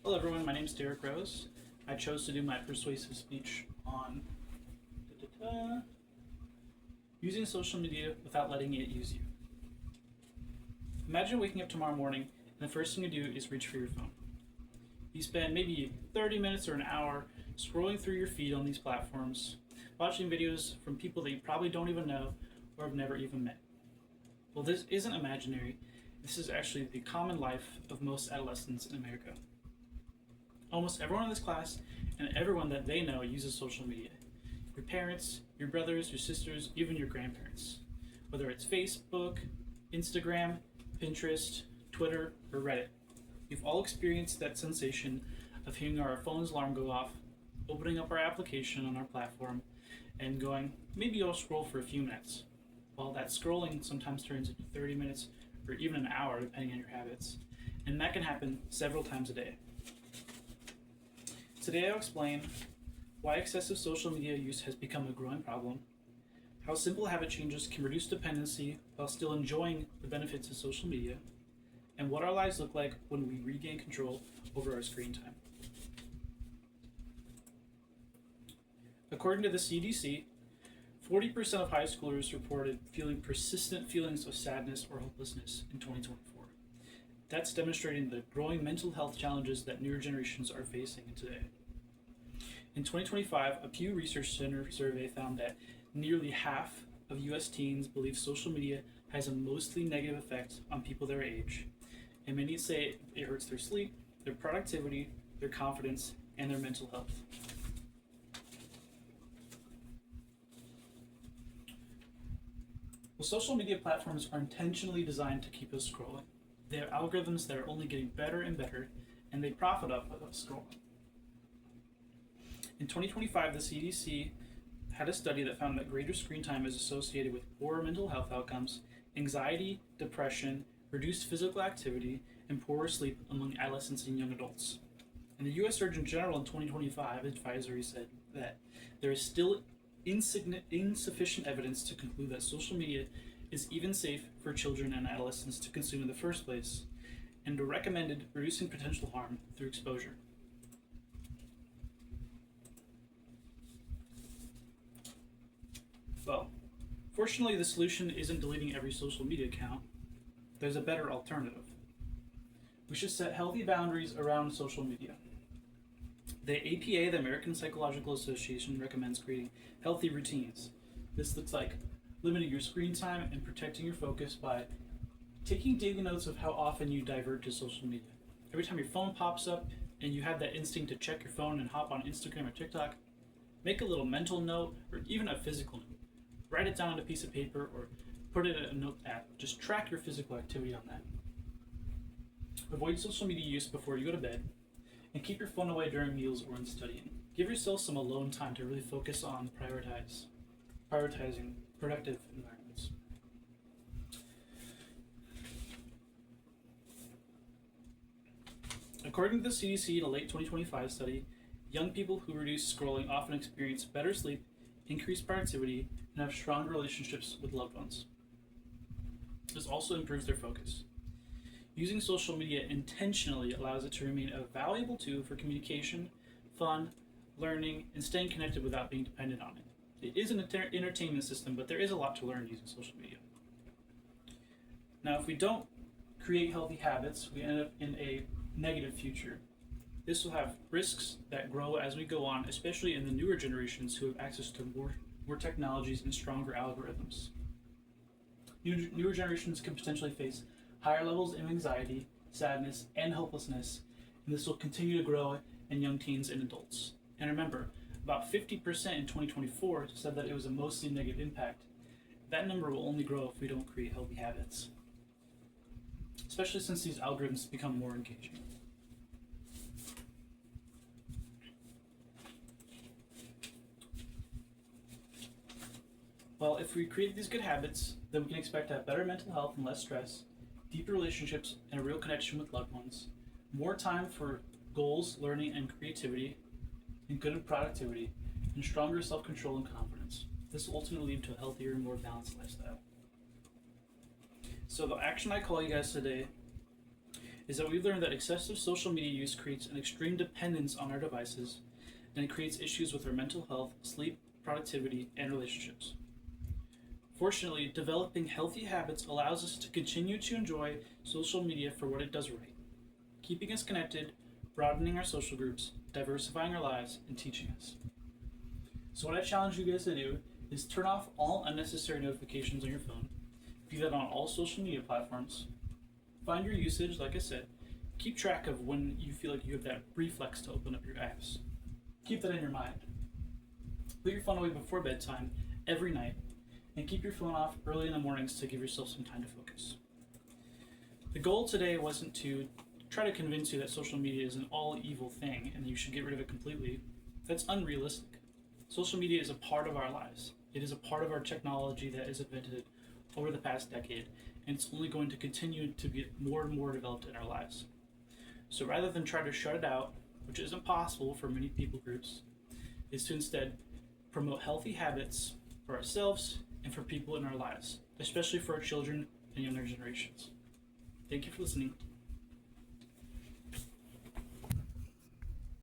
Hello everyone, my name is Derek Rose. I chose to do my persuasive speech on using social media without letting it use you. Imagine waking up tomorrow morning and the first thing you do is reach for your phone. You spend maybe 30 minutes or an hour scrolling through your feed on these platforms, watching videos from people that you probably don't even know or have never even met. Well, this isn't imaginary. This is actually the common life of most adolescents in America. Almost everyone in this class and everyone that they know uses social media. Your parents, your brothers, your sisters, even your grandparents. Whether it's Facebook, Instagram, Pinterest, Twitter, or Reddit. We've all experienced that sensation of hearing our phone's alarm go off, opening up our application on our platform, and going, maybe I'll scroll for a few minutes. Well, that scrolling sometimes turns into 30 minutes or even an hour, depending on your habits. And that can happen several times a day. Today I'll explain why excessive social media use has become a growing problem, how simple habit changes can reduce dependency while still enjoying the benefits of social media, and what our lives look like when we regain control over our screen time. According to the CDC, 40% of high schoolers reported feeling persistent feelings of sadness or hopelessness in 2024. That's demonstrating the growing mental health challenges that newer generations are facing today. In 2025, a Pew Research Center survey found that nearly half of US teens believe social media has a mostly negative effect on people their age, and many say it hurts their sleep, their productivity, their confidence, and their mental health. Well, social media platforms are intentionally designed to keep us scrolling. They have algorithms that are only getting better and better, and they profit off of us scrolling. In 2025, the CDC had a study that found that greater screen time is associated with poorer mental health outcomes, anxiety, depression, reduced physical activity, and poorer sleep among adolescents and young adults. And the U.S. Surgeon General in 2025 advisory said that there is still insufficient evidence to conclude that social media is even safe for children and adolescents to consume in the first place, and recommended reducing potential harm through exposure. Well, fortunately, the solution isn't deleting every social media account. There's a better alternative. We should set healthy boundaries around social media. The APA, the American Psychological Association, recommends creating healthy routines. This looks like limiting your screen time and protecting your focus by taking daily notes of how often you divert to social media. Every time your phone pops up and you have that instinct to check your phone and hop on Instagram or TikTok, make a little mental note or even a physical note. Write it down on a piece of paper or put it in a note app. Just track your physical activity on that. Avoid social media use before you go to bed, and keep your phone away during meals or when studying. Give yourself some alone time to really focus on prioritizing productive environments. According to the CDC in a late 2025 study, young people who reduce scrolling often experience better sleep, increased productivity, and have stronger relationships with loved ones. This also improves their focus. Using social media intentionally allows it to remain a valuable tool for communication, fun, learning, and staying connected without being dependent on it. It is an entertainment system, but there is a lot to learn using social media. Now, if we don't create healthy habits, we end up in a negative future. This will have risks that grow as we go on, especially in the newer generations who have access to more technologies and stronger algorithms. Newer generations can potentially face higher levels of anxiety, sadness, and hopelessness, and this will continue to grow in young teens and adults. And remember, about 50% in 2024 said that it was a mostly negative impact. That number will only grow if we don't create healthy habits, especially since these algorithms become more engaging. Well, if we create these good habits, then we can expect to have better mental health and less stress, deeper relationships and a real connection with loved ones, more time for goals, learning, and creativity, and good productivity, and stronger self-control and confidence. This will ultimately lead to a healthier and more balanced lifestyle. So the action I call you guys today is that we've learned that excessive social media use creates an extreme dependence on our devices, and it creates issues with our mental health, sleep, productivity, and relationships. Fortunately, developing healthy habits allows us to continue to enjoy social media for what it does right, keeping us connected, broadening our social groups, diversifying our lives, and teaching us. So what I challenge you guys to do is turn off all unnecessary notifications on your phone. Do that on all social media platforms. Find your usage, like I said. Keep track of when you feel like you have that reflex to open up your apps. Keep that in your mind. Put your phone away before bedtime every night, and keep your phone off early in the mornings to give yourself some time to focus. The goal today wasn't to try to convince you that social media is an all evil thing and you should get rid of it completely. That's unrealistic. Social media is a part of our lives. It is a part of our technology that is invented over the past decade, and it's only going to continue to get more and more developed in our lives. So rather than try to shut it out, which isn't possible for many people groups, is to instead promote healthy habits for ourselves and for people in our lives, especially for our children and younger generations. Thank you for listening.